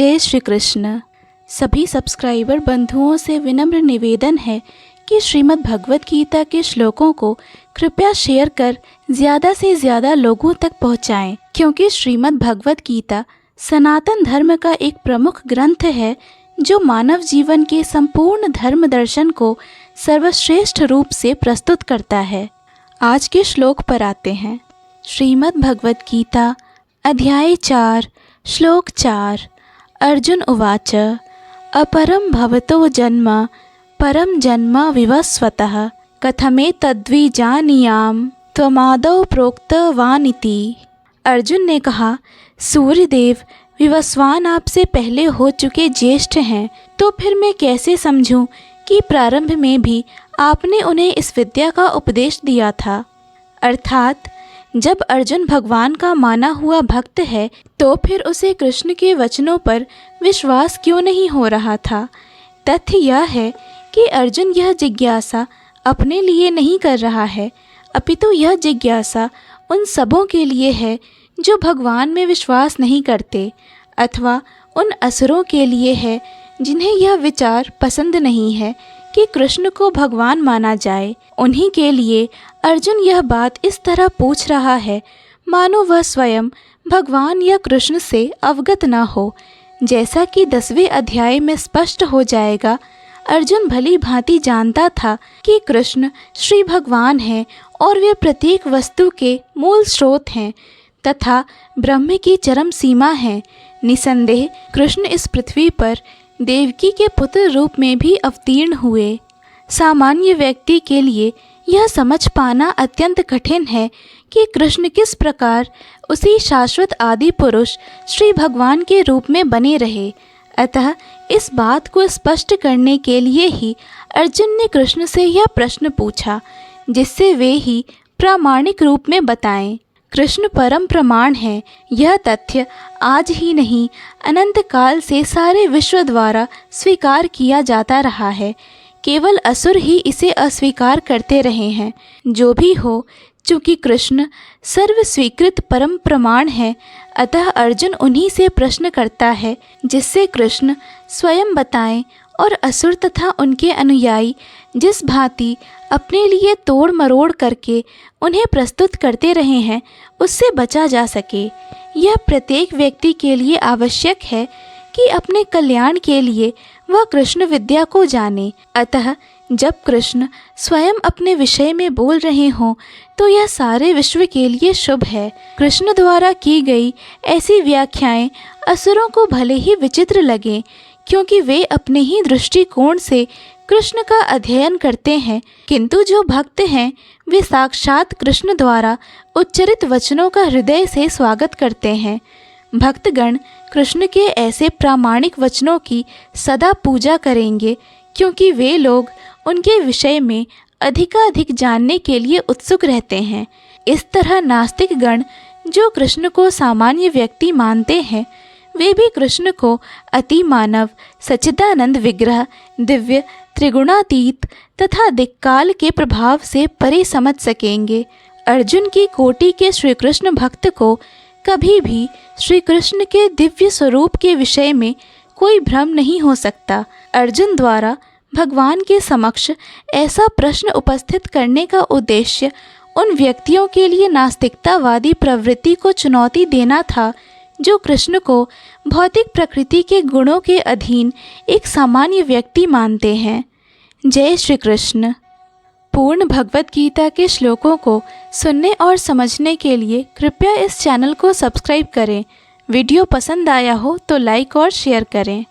जय श्री कृष्ण। सभी सब्सक्राइबर बंधुओं से विनम्र निवेदन है कि श्रीमद् भगवत गीता के श्लोकों को कृपया शेयर कर ज़्यादा से ज़्यादा लोगों तक पहुँचाएं, क्योंकि श्रीमद् भगवत गीता सनातन धर्म का एक प्रमुख ग्रंथ है जो मानव जीवन के संपूर्ण धर्म दर्शन को सर्वश्रेष्ठ रूप से प्रस्तुत करता है। आज के श्लोक पर आते हैं। श्रीमद् भगवत गीता अध्याय 4 श्लोक 4। अर्जुन उवाच अपरं भवतो जन्म परम जन्म विवस्वतः कथमेतद्विजानीयाम् त्वमादौ प्रोक्तवानिति। अर्जुन ने कहा, सूर्यदेव विवस्वान आपसे पहले हो चुके ज्येष्ठ हैं, तो फिर मैं कैसे समझूं कि प्रारंभ में भी आपने उन्हें इस विद्या का उपदेश दिया था। अर्थात जब अर्जुन भगवान का माना हुआ भक्त है तो फिर उसे कृष्ण के वचनों पर विश्वास क्यों नहीं हो रहा था। तथ्य यह है कि अर्जुन यह जिज्ञासा अपने लिए नहीं कर रहा है, अपितु यह जिज्ञासा उन सबों के लिए है जो भगवान में विश्वास नहीं करते, अथवा उन असुरों के लिए है जिन्हें यह विचार पसंद नहीं है कि कृष्ण को भगवान माना जाए। उन्हीं के लिए अर्जुन यह बात इस तरह पूछ रहा है मानो वह स्वयं भगवान या कृष्ण से अवगत न हो। जैसा कि 10वें अध्याय में स्पष्ट हो जाएगा, अर्जुन भली भांति जानता था कि कृष्ण श्री भगवान हैं और वे प्रत्येक वस्तु के मूल स्रोत हैं तथा ब्रह्म की चरम सीमा है। निसंदेह कृष्ण इस पृथ्वी पर देवकी के पुत्र रूप में भी अवतीर्ण हुए। सामान्य व्यक्ति के लिए यह समझ पाना अत्यंत कठिन है कि कृष्ण किस प्रकार उसी शाश्वत आदि पुरुष श्री भगवान के रूप में बने रहे। अतः इस बात को स्पष्ट करने के लिए ही अर्जुन ने कृष्ण से यह प्रश्न पूछा, जिससे वे ही प्रामाणिक रूप में बताएं। कृष्ण परम प्रमाण है। यह तथ्य आज ही नहीं अनंत काल से सारे विश्व द्वारा स्वीकार किया जाता रहा है। केवल असुर ही इसे अस्वीकार करते रहे हैं। जो भी हो, चूँकि कृष्ण सर्व स्वीकृत परम प्रमाण है, अतः अर्जुन उन्हीं से प्रश्न करता है जिससे कृष्ण स्वयं बताएं और असुर तथा उनके अनुयायी जिस भांति अपने लिए तोड़ मरोड़ करके उन्हें प्रस्तुत करते रहे हैं, उससे बचा जा सके। यह प्रत्येक व्यक्ति के लिए आवश्यक है कि अपने कल्याण के लिए वह कृष्ण विद्या को जाने। अतः जब कृष्ण स्वयं अपने विषय में बोल रहे हों तो यह सारे विश्व के लिए शुभ है। कृष्ण द्वारा की गई ऐसी व्याख्याएं असुरों को भले ही विचित्र लगें, क्योंकि वे अपने ही दृष्टिकोण से कृष्ण का अध्ययन करते हैं, किंतु जो भक्त हैं वे साक्षात कृष्ण द्वारा उच्चरित वचनों का हृदय से स्वागत करते हैं। भक्तगण कृष्ण के ऐसे प्रामाणिक वचनों की सदा पूजा करेंगे, क्योंकि वे लोग उनके विषय में अधिकाधिक जानने के लिए उत्सुक रहते हैं। इस तरह नास्तिक गण जो कृष्ण को सामान्य व्यक्ति मानते हैं, वे भी कृष्ण को अति मानव, सच्चिदानंद विग्रह, दिव्य, त्रिगुणातीत तथा दिक्काल के प्रभाव से परे समझ सकेंगे। अर्जुन की कोटि के श्री कृष्ण भक्त को कभी भी श्री कृष्ण के दिव्य स्वरूप के विषय में कोई भ्रम नहीं हो सकता। अर्जुन द्वारा भगवान के समक्ष ऐसा प्रश्न उपस्थित करने का उद्देश्य उन व्यक्तियों के लिए नास्तिकतावादी प्रवृत्ति को चुनौती देना था जो कृष्ण को भौतिक प्रकृति के गुणों के अधीन एक सामान्य व्यक्ति मानते हैं। जय श्री कृष्ण। पूर्ण भगवत गीता के श्लोकों को सुनने और समझने के लिए कृपया इस चैनल को सब्सक्राइब करें। वीडियो पसंद आया हो तो लाइक और शेयर करें।